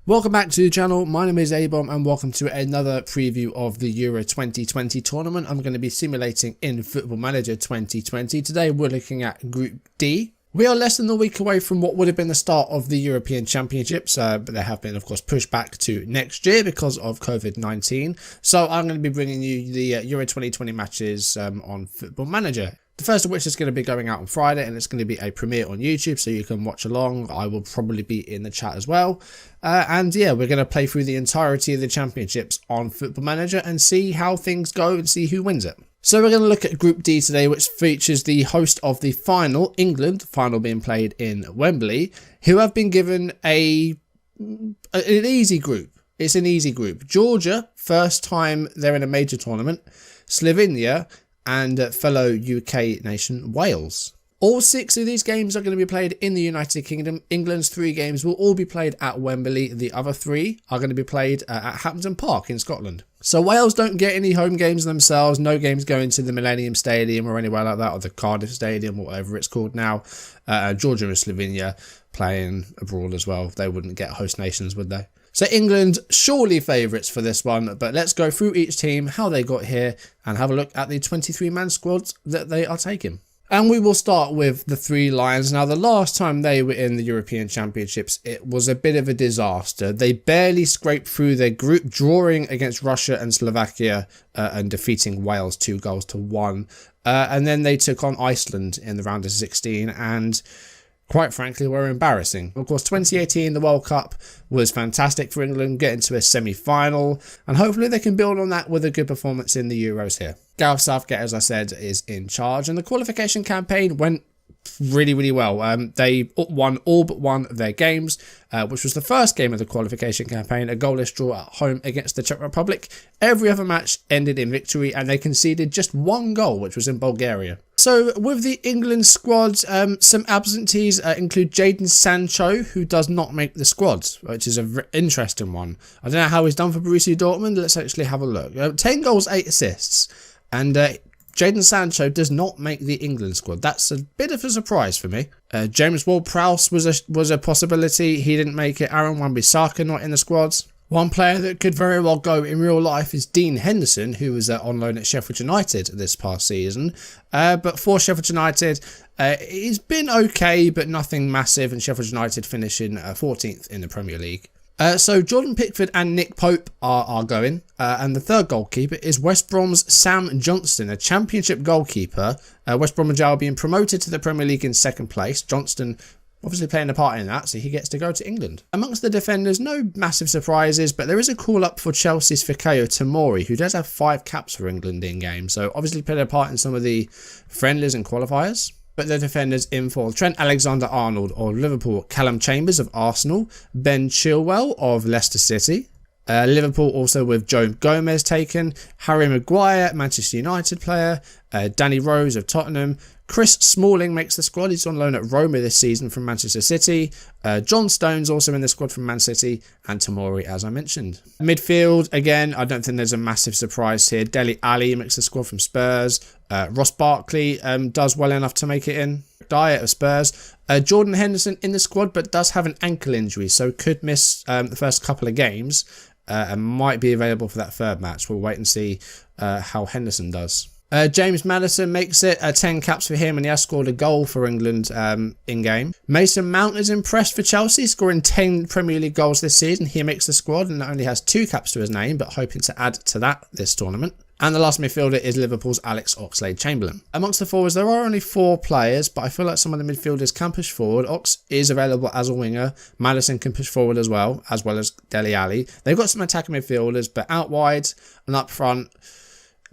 Welcome back to the channel. My name is Abom and welcome to another preview of the Euro 2020 tournament. I'm going to be simulating in Football Manager 2020. Today we're looking at Group D. We are less than a week away from what would have been the start of the European Championships, but they have been, of course, pushed back to next year because of COVID-19. So I'm going to be bringing you the Euro 2020 matches on Football Manager. The first of which is going to be going out on Friday, and it's going to be a premiere on YouTube, so you can watch along. I will probably be in the chat as well. And yeah, we're going to play through the entirety of the championships on Football Manager and see how things go and see who wins it. So we're going to look at Group D today, which features the host of the final, England, final being played in Wembley, who have been given an easy group. It's an easy group. Georgia, first time they're in a major tournament. Slovenia, and fellow UK nation Wales. All 6 of these games are going to be played in the United Kingdom. England's 3 games will all be played at Wembley. The other 3 are going to be played at Hampden Park in Scotland. So Wales don't get any home games themselves. No games going to the Millennium Stadium or anywhere like that, or the Cardiff Stadium, or whatever it's called now. Georgia and Slovenia playing abroad as well. They wouldn't get host nations, would they? So England, surely favourites for this one, but let's go through each team, how they got here, and have a look at the 23-man squads that they are taking. And we will start with the 3 Lions. Now, the last time they were in the European Championships, it was a bit of a disaster. They barely scraped through their group, drawing against Russia and Slovakia and defeating Wales 2-1. And then they took on Iceland in the round of 16 and, quite frankly, were embarrassing. Of course, 2018, the World Cup was fantastic for England, getting to a semi-final, and hopefully they can build on that with a good performance in the Euros here. Gareth Southgate, as I said, is in charge, and the qualification campaign went really well. They won all but one of their games, which was the first game of the qualification campaign, a goalless draw at home against the Czech Republic. Every other match ended in victory, and they conceded just 1 goal, which was in Bulgaria. So with the England squad, some absentees include Jadon Sancho, who does not make the squad, which is an interesting one. I don't know how he's done for Borussia Dortmund. Let's actually have a look. 10 goals, 8 assists, and Jadon Sancho does not make the England squad. That's a bit of a surprise for me. James Ward-Prowse was a possibility. He didn't make it. Aaron Wan-Bissaka not in the squads. One player that could very well go in real life is Dean Henderson, who was on loan at Sheffield United this past season. But for Sheffield United, he's been okay, but nothing massive, and Sheffield United finishing 14th in the Premier League. So Jordan Pickford and Nick Pope are going, and the third goalkeeper is West Brom's Sam Johnston, a championship goalkeeper. West Bromwich Albion promoted to the Premier League in 2nd place. Johnston obviously playing a part in that, so he gets to go to England. Amongst the defenders, no massive surprises, but there is a call-up for Chelsea's Fikayo Tomori, who does have 5 caps for England in game, so obviously played a part in some of the friendlies and qualifiers. But the defenders in for Trent Alexander-Arnold of Liverpool, Callum Chambers of Arsenal, Ben Chilwell of Leicester City. Liverpool also with Joe Gomez taken, Harry Maguire, Manchester United player, Danny Rose of Tottenham. Chris Smalling makes the squad. He's on loan at Roma this season from Manchester City. John Stones also in the squad from Man City, and Tomori, as I mentioned. Midfield, again, I don't think there's a massive surprise here. Dele Alli makes the squad from Spurs. Ross Barkley does well enough to make it in. Diet of Spurs. Jordan Henderson in the squad, but does have an ankle injury, so could miss the first couple of games and might be available for that 3rd match. We'll wait and see how Henderson does. James Maddison makes it, 10 caps for him, and he has scored a goal for England in-game. Mason Mount is impressed for Chelsea, scoring 10 Premier League goals this season. He makes the squad and not only has 2 caps to his name, but hoping to add to that this tournament. And the last midfielder is Liverpool's Alex Oxlade-Chamberlain. Amongst the forwards, there are only 4 players, but I feel like some of the midfielders can push forward. Ox is available as a winger. Maddison can push forward as well as Dele Alli. They've got some attacking midfielders, but out wide and up front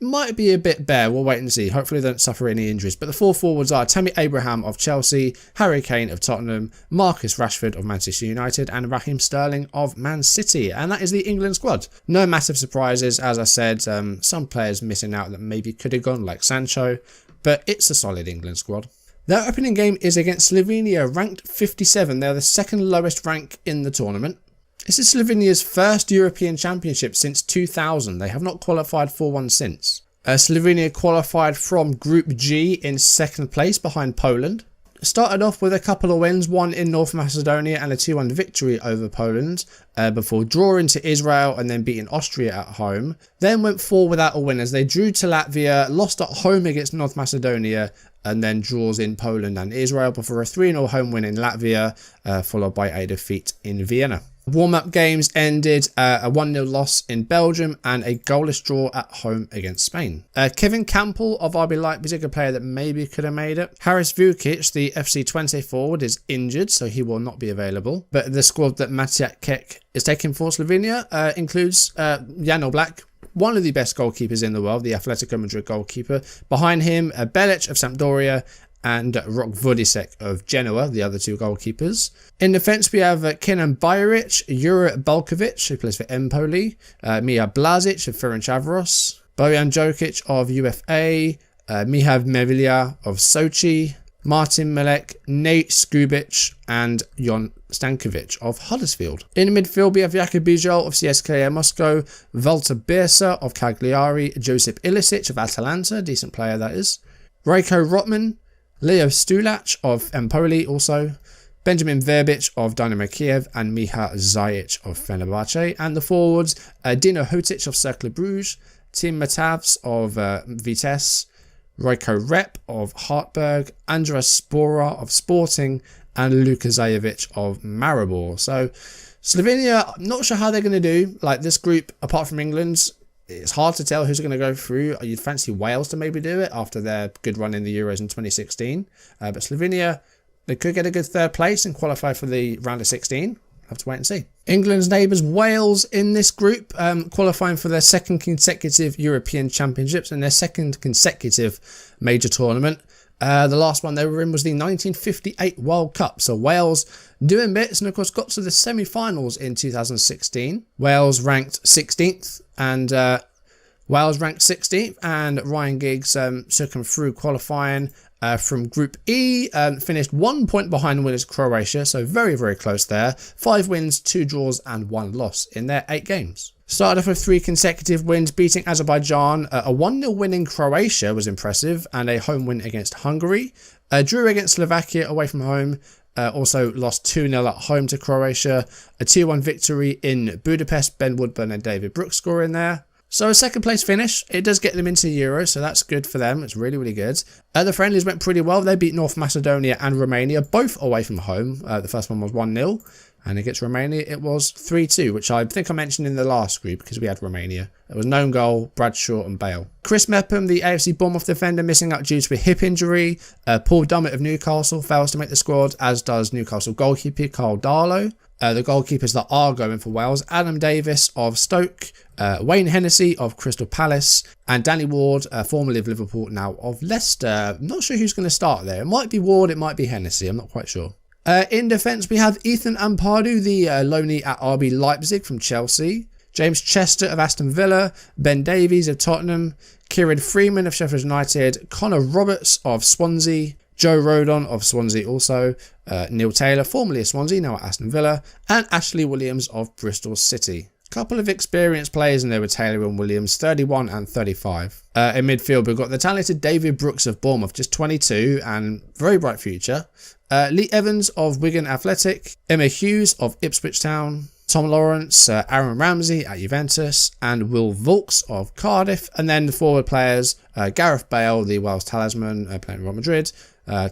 might be a bit bare. We'll wait and see. Hopefully they don't suffer any injuries. But the 4 forwards are Tammy Abraham of Chelsea, Harry Kane of Tottenham, Marcus Rashford of Manchester United, and Raheem Sterling of Man City. And that is the England squad. No massive surprises, as I said. Some players missing out that maybe could have gone, like Sancho, but it's a solid England squad. Their opening game is against Slovenia, ranked 57. They're the 2nd lowest rank in the tournament. This is Slovenia's first European Championship since 2000. They have not qualified for one since. Slovenia qualified from Group G in 2nd place behind Poland. Started off with a couple of wins, one in North Macedonia and a 2-1 victory over Poland, before drawing to Israel and then beating Austria at home. Then went 4 without a win as they drew to Latvia, lost at home against North Macedonia, and then draws in Poland and Israel before a 3-0 home win in Latvia, followed by a defeat in Vienna. Warm-up games ended a 1-0 loss in Belgium and a goalless draw at home against Spain. Kevin Campbell of RB Leipzig, a player that maybe could have made it. Haris Vukic, the FC Twente forward, is injured, so he will not be available. But the squad that Maciej Kek is taking for Slovenia includes Jan Oblak, one of the best goalkeepers in the world, the Atletico Madrid goalkeeper. Behind him, Belic of Sampdoria and Rok Vodisek of Genoa, the other 2 goalkeepers. In defence, we have Kenan Bajaric, Jure Balkovic, who plays for Empoli, Mija Blazic of Ferencvaros, Bojan Djokic of UFA, Mihav Mevilla of Sochi, Martin Malek, Nate Skubic, and Jon Stankovic of Huddersfield. In midfield, we have Jakub Bijol of CSKA Moscow, Walter Birsa of Cagliari, Josip Ilicic of Atalanta, decent player that is, Rajko Rotman, Leo Stulac of Empoli also, Benjamin Verbic of Dynamo Kiev, and Miha Zajic of Fenerbahce. And the forwards, Dino Hotic of Cercle Bruges, Tim Matavs of Vitesse, Rajko Rep of Hartberg, Andras Spora of Sporting, and Luka Zajovic of Maribor. So Slovenia, I'm not sure how they're going to do. Like this group, apart from England, it's hard to tell who's going to go through. You'd fancy Wales to maybe do it after their good run in the Euros in 2016. But Slovenia, they could get a good 3rd place and qualify for the round of 16. Have to wait and see. England's neighbours, Wales, in this group, qualifying for their 2nd consecutive European Championships and their 2nd consecutive major tournament. The last one they were in was the 1958 World Cup. So Wales doing bits and of course got to the semi-finals in 2016. Wales ranked 16th and Ryan Giggs took them through qualifying from Group E, finished 1 point behind winners Croatia, so very, very close there. 5 wins, 2 draws and 1 loss in their 8 games. Started off with 3 consecutive wins, beating Azerbaijan. A 1-0 win in Croatia was impressive, and a home win against Hungary. Drew against Slovakia away from home. Also lost 2-0 at home to Croatia. A 2-1 victory in Budapest. Ben Woodburn and David Brooks scoring there. So a 2nd place finish. It does get them into Euro, so that's good for them. It's really, really good. The friendlies went pretty well. They beat North Macedonia and Romania, both away from home. The first one was 1-0. And against Romania, it was 3-2, which I think I mentioned in the last group because we had Romania. It was known goal, Bradshaw and Bale. Chris Mepham, the AFC Bournemouth defender, missing out due to a hip injury. Paul Dummett of Newcastle fails to make the squad, as does Newcastle goalkeeper Carl Darlow. The goalkeepers that are going for Wales, Adam Davis of Stoke, Wayne Hennessy of Crystal Palace, and Danny Ward, formerly of Liverpool, now of Leicester. I'm not sure who's going to start there. It might be Ward, it might be Hennessy, I'm not quite sure. In defence, we have Ethan Ampadu, the loanee at RB Leipzig from Chelsea, James Chester of Aston Villa, Ben Davies of Tottenham, Kieran Freeman of Sheffield United, Connor Roberts of Swansea, Joe Rodon of Swansea also, Neil Taylor, formerly of Swansea, now at Aston Villa, and Ashley Williams of Bristol City. Couple of experienced players in there with Taylor and Williams, 31 and 35. In midfield, we've got the talented David Brooks of Bournemouth, just 22 and very bright future. Lee Evans of Wigan Athletic, Emma Hughes of Ipswich Town, Tom Lawrence, Aaron Ramsey at Juventus, and Will Vaulks of Cardiff. And then the forward players, Gareth Bale, the Wales talisman, playing Real Madrid,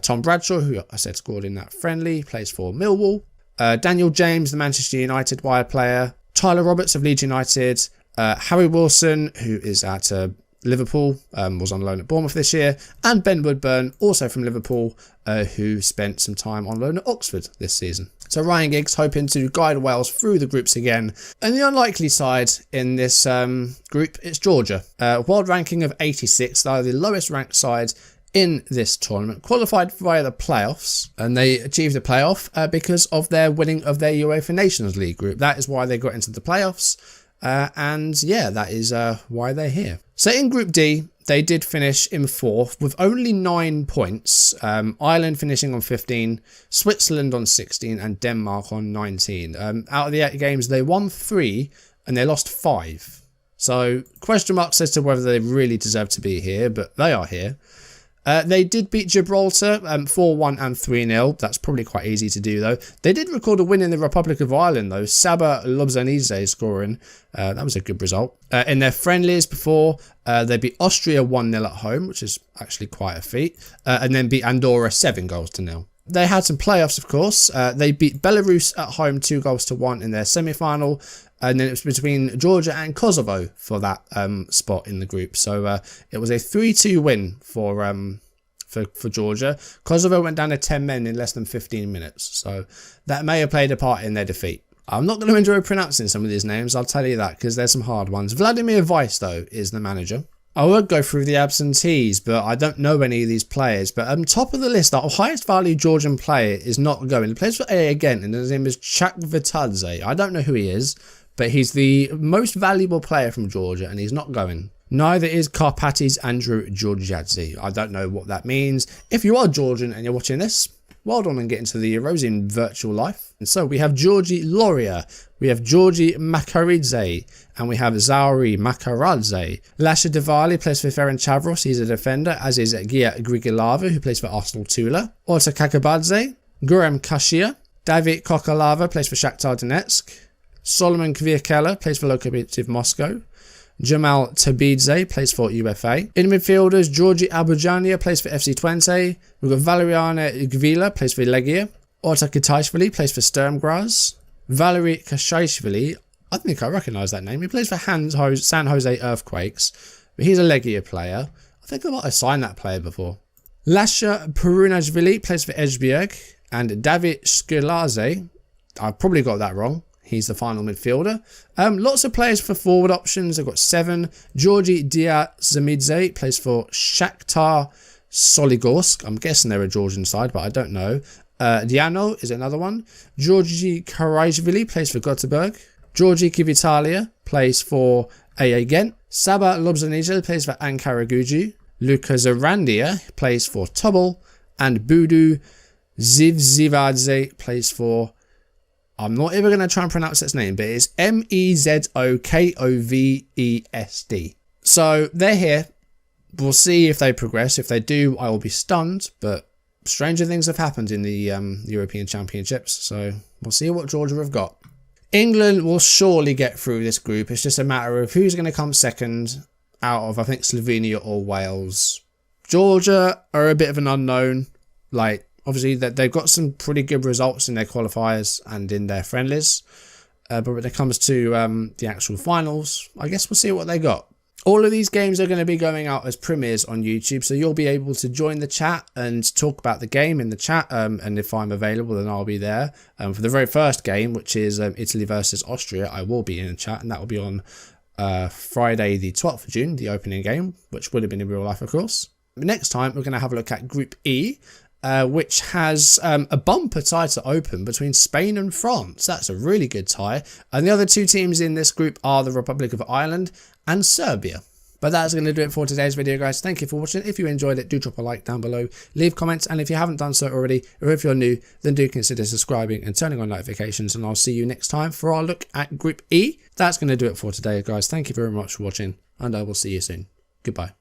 Tom Bradshaw, who I said scored in that friendly, plays for Millwall, Daniel James, the Manchester United wide player, Tyler Roberts of Leeds United, Harry Wilson, who is at Liverpool, was on loan at Bournemouth this year, and Ben Woodburn, also from Liverpool, who spent some time on loan at Oxford this season. So Ryan Giggs hoping to guide Wales through the groups again. And the unlikely side in this group, it's Georgia. World ranking of 86, they are the lowest ranked side in this tournament, qualified via the playoffs, and they achieved the playoff because of their winning of their UEFA Nations League group. That is why they got into the playoffs, and yeah, that is why they're here. So in Group D, they did finish in 4th with only 9 points. Ireland finishing on 15, Switzerland on 16, and Denmark on 19. Out of the 8 games, they won 3 and they lost 5. So question marks as to whether they really deserve to be here, but they are here. They did beat Gibraltar 4-1 and 3-0. That's probably quite easy to do, though. They did record a win in the Republic of Ireland, though. Saba Lobzanize scoring. That was a good result. In their friendlies before, they beat Austria 1-0 at home, which is actually quite a feat. And then beat Andorra 7-0. They had some playoffs, of course. They beat Belarus at home 2-1 in their semi-final. And then it was between Georgia and Kosovo for that spot in the group. So it was a 3-2 win for Georgia. Kosovo went down to 10 men in less than 15 minutes. So that may have played a part in their defeat. I'm not going to enjoy pronouncing some of these names, I'll tell you that, because there's some hard ones. Vladimir Weiss, though, is the manager. I would go through the absentees, but I don't know any of these players. But top of the list, our highest value Georgian player is not going. He plays for A again, and his name is Chak Vitadze. I don't know who he is, but he's the most valuable player from Georgia, and he's not going. Neither is Karpatis Andrew Georgiadze. I don't know what that means. If you are Georgian and you're watching this, well done and get into the Euros in virtual life. And so we have Georgi Loria, we have Georgi Makaridze, and we have Zauri Makaradze. Lasha Diwali plays for Ferencvaros, he's a defender, as is Gia Grigilava, who plays for Arsenal Tula. Orta Kakabadze, Gurem Kashia, David Kokalava plays for Shakhtar Donetsk. Solomon Kvirkela plays for Lokomotiv Moscow. Jamal Tabidze plays for UFA. In midfielders, Georgi Abujania plays for FC Twente. We've got Valeriana Gvila plays for Legia. Orta Kitaishvili plays for Sturm Graz. Valery Kashaishvili, I think I recognise that name. He plays for San Jose Earthquakes, but he's a Legia player. I think I might have signed that player before. Lasha Perunashvili plays for Esbjerg. And David Skulaze, I've probably got that wrong. He's the final midfielder. Lots of players for forward options. I've got 7. Georgi Diazamidze plays for Shakhtar Soligorsk. I'm guessing they're a Georgian side, but I don't know. Diano is another one. Georgi Karajvili plays for Göteborg. Georgi Kivitalia plays for AA Ghent. Saba Lobzanizel plays for Ankara Gucu. Luka Zarandia plays for Tobol. And Budu Zivzivadze plays for... I'm not even going to try and pronounce its name, but it's Mezzokovesd. So they're here. We'll see if they progress. If they do, I will be stunned. But stranger things have happened in the European Championships. So we'll see what Georgia have got. England will surely get through this group. It's just a matter of who's going to come second out of, I think, Slovenia or Wales. Georgia are a bit of an unknown. Obviously, they've got some pretty good results in their qualifiers and in their friendlies. But when it comes to the actual finals, I guess we'll see what they got. All of these games are going to be going out as premieres on YouTube, so you'll be able to join the chat and talk about the game in the chat. And if I'm available, then I'll be there. For the very first game, which is Italy versus Austria, I will be in the chat, and that will be on Friday the 12th of June, the opening game, which would have been in real life, of course. Next time, we're going to have a look at Group E, which has a bumper tie to open between Spain and France. That's a really good tie. And the other two teams in this group are the Republic of Ireland and Serbia. But that's going to do it for today's video, guys. Thank you for watching. If you enjoyed it, do drop a like down below, leave comments, and if you haven't done so already, or if you're new, then do consider subscribing and turning on notifications, and I'll see you next time for our look at Group E. That's going to do it for today, guys. Thank you very much for watching, and I will see you soon. Goodbye.